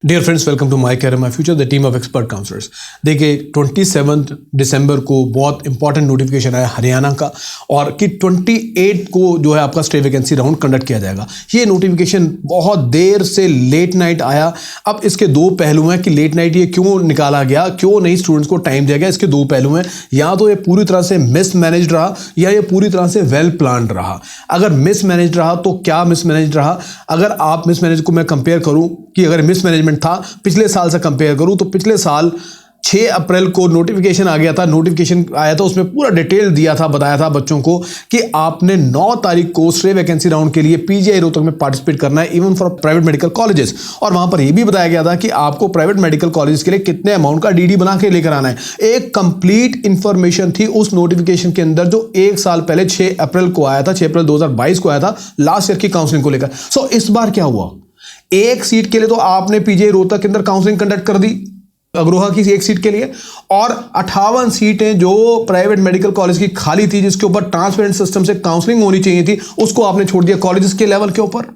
Dear friends, welcome to my career my future, the team of expert counsellors. देखिए 27 दिसंबर को बहुत important notification आया हरियाणा का, और कि 28 को जो है आपका स्टे वैकेंसी राउंड कंडक्ट किया जाएगा। ये नोटिफिकेशन बहुत देर से लेट नाइट आया। अब इसके दो पहलू हैं कि लेट नाइट ये क्यों निकाला गया, क्यों नहीं स्टूडेंट्स को टाइम दिया गया। इसके दो पहलू हैं, या तो ये पूरी तरह से मिसमैनेज्ड रहा या ये पूरी तरह से वेल प्लान्ड रहा। अगर मिसमैनेज्ड रहा तो क्या मिसमैनेज्ड रहा? अगर आप मिसमैनेज को मैं कंपेयर करूं कि अगर मिसमैनेजमेंट था पिछले साल से कंपेयर करूं, तो पिछले साल 6 अप्रैल को नोटिफिकेशन आ गया था। नोटिफिकेशन आया था, उसमें पूरा डिटेल दिया था, बताया था बच्चों को कि आपने 9 तारीख को स्टे वैकेंसी राउंड के लिए पीजीआई रोहतक में पार्टिसिपेट करना है, even for private medical colleges. और वहां पर यह भी बताया गया था कि आपको प्राइवेट मेडिकल कॉलेज के लिए कितने अमाउंट का डीडी बना के लेकर आना है। एक कंप्लीट इंफॉर्मेशन थी उस नोटिफिकेशन के अंदर, जो 1 साल पहले 6 अप्रैल को आया था, 6 अप्रैल 2022 को आया था, लास्ट ईयर की काउंसलिंग को लेकर। सो इस बार क्या हुआ? एक सीट के लिए तो आपने पीजीआई रोहतक के अंदर काउंसलिंग कंडक्ट कर दी अग्रोहा की एक सीट के लिए, और 58 सीटें जो प्राइवेट मेडिकल कॉलेज की खाली थी, जिसके ऊपर ट्रांसपेरेंट सिस्टम से काउंसलिंग होनी चाहिए थी, उसको आपने छोड़ दिया कॉलेजेस के लेवल के ऊपर,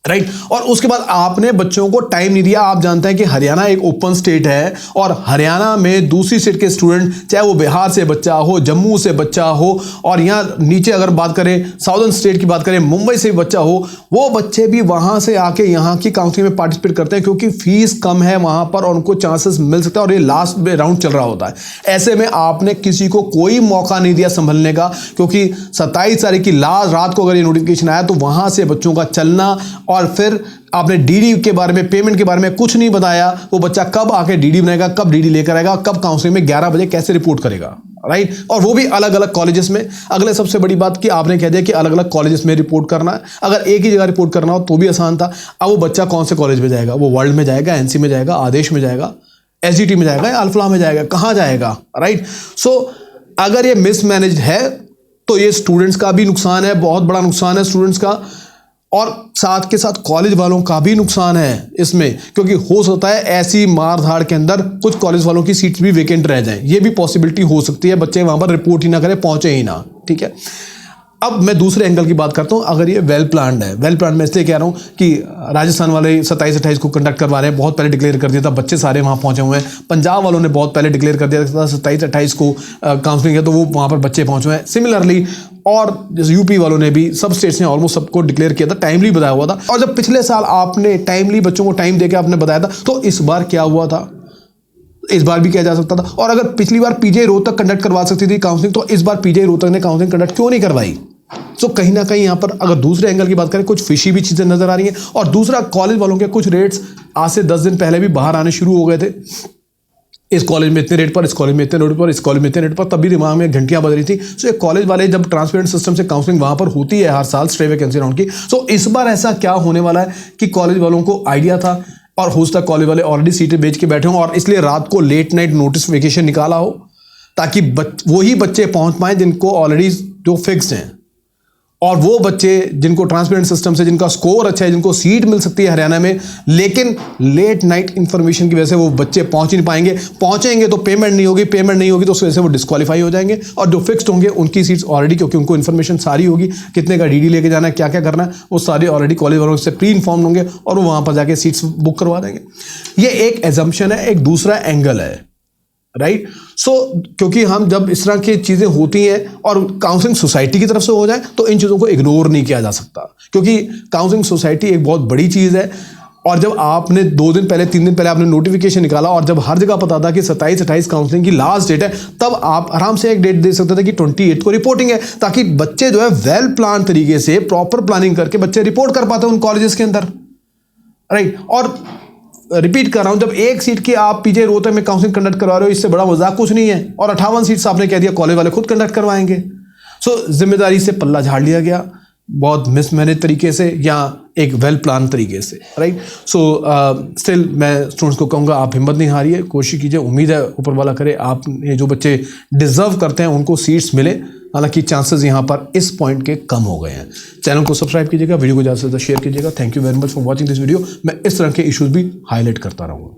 राइट। और उसके बाद आपने बच्चों को टाइम नहीं दिया। आप जानते हैं कि हरियाणा एक ओपन स्टेट है, और हरियाणा में दूसरी स्टेट के स्टूडेंट, चाहे वो बिहार से बच्चा हो, जम्मू से बच्चा हो, और यहाँ नीचे अगर बात करें साउदर्न स्टेट की बात करें, मुंबई से बच्चा हो, वो बच्चे भी वहां से आके यहाँ की काउंसलिंग में पार्टिसिपेट करते हैं, क्योंकि फीस कम है वहां पर और उनको चांसेस मिल सकता है, और ये लास्ट राउंड चल रहा होता है। ऐसे में आपने किसी को कोई मौका नहीं दिया संभलने का, क्योंकि 27 तारीख की लास्ट रात को अगर ये नोटिफिकेशन आया तो वहां से बच्चों का चलना, और फिर आपने डीडी के बारे में, पेमेंट के बारे में कुछ नहीं बताया। वो बच्चा कब आके डीडी बनाएगा, कब डीडी लेकर आएगा, कब काउंसलिंग में 11 बजे कैसे रिपोर्ट करेगा, राइट। और वो भी अलग अलग कॉलेजेस में। अगले सबसे बड़ी बात कि आपने कह दिया कि अलग अलग कॉलेजेस में रिपोर्ट करना है। अगर एक ही जगह रिपोर्ट करना हो तो भी आसान था। अब वो बच्चा कौन से कॉलेज में जाएगा? वो वर्ल्ड में जाएगा, एनसी में जाएगा, आदेश में जाएगा, एसजीटी में जाएगा, अल्फला में जाएगा, कहाँ जाएगा, राइट। सो अगर ये मिसमैनेज्ड है तो ये स्टूडेंट्स का भी नुकसान है, बहुत बड़ा नुकसान है स्टूडेंट्स का, और साथ के साथ कॉलेज वालों का भी नुकसान है इसमें, क्योंकि हो सकता है ऐसी मार धाड़ के अंदर कुछ कॉलेज वालों की सीट्स भी वेकेंट रह जाएं। ये भी पॉसिबिलिटी हो सकती है, बच्चे वहां पर रिपोर्ट ही ना करें, पहुंचे ही ना, ठीक है। अब मैं दूसरे एंगल की बात करता हूं। अगर ये वेल प्लान्ड है, वेल प्लान्ड मैं इसलिए कह रहा हूं कि राजस्थान वाले 27-28 को कंडक्ट करवा रहे हैं, बहुत पहले डिक्लेयर कर दिया था, बच्चे सारे वहां पहुंचे हुए हैं। पंजाब वालों ने बहुत पहले डिक्लेयर कर दिया था 27-28 को काउंसलिंग है, तो वो वहां पर बच्चे पहुंचे हुए हैं। सिमिलरली और यूपी वालों ने भी, सब स्टेट्स ने ऑलमोस्ट सबको डिक्लेयर किया था, टाइमली बताया हुआ था। और जब पिछले साल आपने टाइमली बच्चों को टाइम देकर आपने बताया था, तो इस बार क्या हुआ था? इस बार भी किया जा सकता था। और अगर पिछली बार पीजीआई रोहतक कंडक्ट करवा सकती थी काउंसलिंग, तो इस बार पीजीआई रोहतक ने काउंसलिंग कंडक्ट क्यों नहीं करवाई? तो कहीं ना कहीं यहां पर अगर दूसरे एंगल की बात करें, कुछ फिशी भी चीजें नजर आ रही हैं। और दूसरा, कॉलेज वालों के कुछ रेट्स आज से 10 दिन पहले भी बाहर आने शुरू हो गए थे। इस कॉलेज में इतने रेट पर, इस कॉलेज में इतने रेट पर, इस कॉलेज में इतने रेट पर, तब भी दिमाग में घंटियां बज रही थी। सो ये कॉलेज वाले, जब ट्रांसपेरेंट सिस्टम से काउंसलिंग वहां पर होती है हर साल स्टे वैकेंसी राउंड की, सो इस बार ऐसा क्या होने वाला है कि कॉलेज वालों को आइडिया था, और हो सकता है कॉलेज वाले ऑलरेडी सीटें बेच के बैठे हों, और इसलिए रात को लेट नाइट नोटिफिकेशन निकाला हो, ताकि वही बच्चे पहुंच पाए जिनको ऑलरेडी जो फिक्स्ड हैं, और वो बच्चे जिनको ट्रांसपेरेंट सिस्टम से, जिनका स्कोर अच्छा है, जिनको सीट मिल सकती है हरियाणा में, लेकिन लेट नाइट इंफॉर्मेशन की वजह से वो बच्चे पहुंच ही नहीं पाएंगे। पहुंचेंगे तो पेमेंट नहीं होगी, पेमेंट नहीं होगी तो उस वजह से वो डिस्क्वालीफाई हो जाएंगे, और जो फिक्स्ड होंगे उनकी सीट्स ऑलरेडी, क्योंकि उनको इन्फॉर्मेशन सारी होगी, कितने का डीडी लेके जाना है, क्या क्या करना है, वो सारे ऑलरेडी कॉलेज वालों से प्री इन्फॉर्म होंगे, और वो वहां पर जाके सीट्स बुक करवा देंगे। ये एक एजम्पशन है, एक दूसरा एंगल है, राइट। सो क्योंकि हम जब इस तरह की चीजें होती हैं और काउंसलिंग सोसाइटी की तरफ से हो जाए, तो इन चीजों को इग्नोर नहीं किया जा सकता, क्योंकि काउंसलिंग सोसाइटी एक बहुत बड़ी चीज है। और जब आपने 2 दिन पहले, 3 दिन पहले आपने नोटिफिकेशन निकाला, और जब हर जगह पता था कि 27-28 काउंसलिंग की लास्ट डेट है, तब आप आराम से एक डेट दे सकते थे कि 28 को रिपोर्टिंग है, ताकि बच्चे जो है वेल प्लान तरीके से, प्रॉपर प्लानिंग करके बच्चे रिपोर्ट कर पाते हैं उन कॉलेजेस के अंदर, राइट। और रिपीट कर रहा हूं, जब एक सीट की आप पीजीआई रोहतक में काउंसलिंग कंडक्ट करवा रहे हो, इससे बड़ा मजाक कुछ नहीं है। और 58 सीट्स आपने कह दिया कॉलेज वाले खुद कंडक्ट करवाएंगे। सो जिम्मेदारी से पल्ला झाड़ लिया गया, बहुत मिसमैनेज तरीके से या एक वेल प्लान तरीके से, राइट। सो स्टिल मैं स्टूडेंट्स को कहूँगा, आप हिम्मत नहीं हारिए, कोशिश कीजिए, उम्मीद है ऊपर वाला करे, आप जो बच्चे डिजर्व करते हैं उनको सीट्स मिले। हालांकि चांसेस यहाँ पर इस पॉइंट के कम हो गए हैं। चैनल को सब्सक्राइब कीजिएगा, वीडियो को ज़्यादा से ज़्यादा शेयर कीजिएगा। Thank you very much for watching this video. मैं इस तरह के इश्यूज भी हाईलाइट करता रहूँगा।